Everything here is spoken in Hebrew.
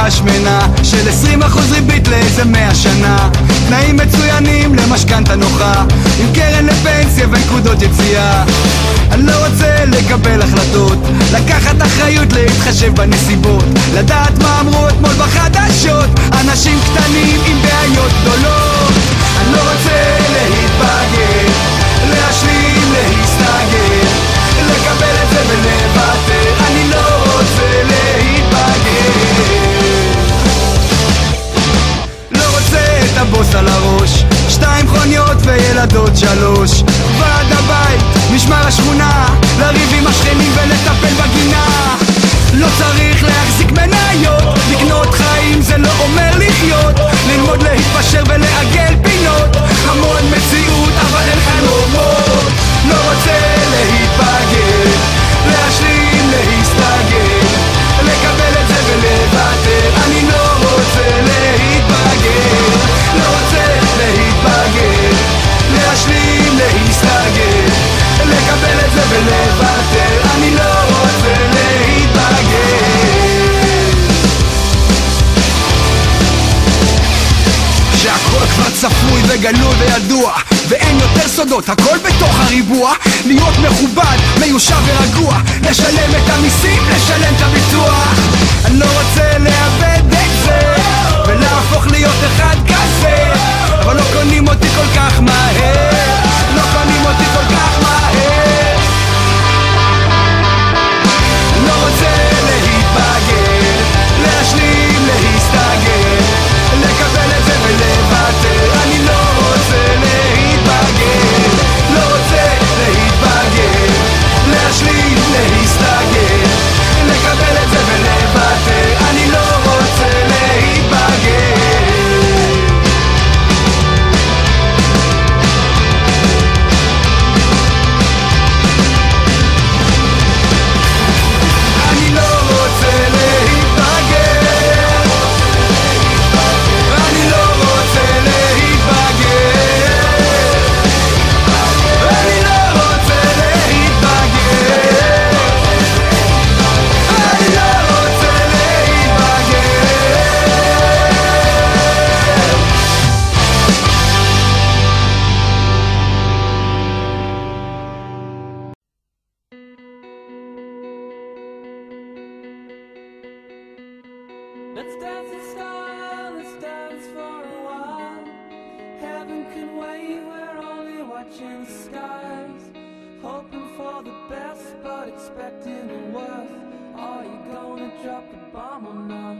דירה שמנה של 20% ריבית לאיזה 100 שנה, תנאים מצוינים למשכנתה נוחה, עם קרן לפנסיה ונקודות יציאה. אני לא רוצה לקבל החלטות, לקחת אחריות, להתחשב בנסיבות, לדעת מה אמרו אתמול בחדשות, אנשים קטנים עם בעיות גדולות. אני לא רוצה להתבגר, להשלים, להסתגר, לקבל את זה ולוותר. אני לא רוצה להתבגר, לא רוצה את הבוס על הראש, 2 מכוניות וילדות 3, ועד הבית, משמר השכונה, לריב עם השכנים ולטפל בגינה. לא צריך להחזיק מניות, לקנות חיים זה לא אומר לחיות, ללמוד להתפשר ולעגל פינות, המון מציאות אבל אין חלומות. לא רוצה להתבגר, להשלים, להסתגר, לקבל את זה ולוותר. אני לא רוצה להתבגר, לא רוצה להתבגר, להשלים, להסתגר, לקבל את זה ולוותר. אני לא רוצה להתבגר. שהכל כבר צפוי וגלוי וידוע, ואין יותר סודות, הכל בתוך הריבוע. להיות מכובד, מיושב ורגוע, לשלם את המיסים, לשלם את הביטוח. אני לא רוצה לאבד את זה ולהפוך להיות אחד כזה, אבל לא קונים אותי כל כך מהר, לא קונים אותי כל כך מהר. לא רוצה להתבגר, להשלים, להסתגר, לקבל את זה ולוותר. אני לא רוצה להתבגר, לא רוצה להתבגר, להשלים, להסתגר, לקבל את זה ולוותר. אני לא רוצה להתבגר. אני לא רוצה להתבגר, אני לא רוצה להתבגר, אני לא רוצה להתבגר, אני לא רוצה להתבגר. Let's dance in style, let's dance for a while. Heaven can wait, we're only watching the skies, hoping for the best but expecting the worst. Are you gonna drop the bomb or not?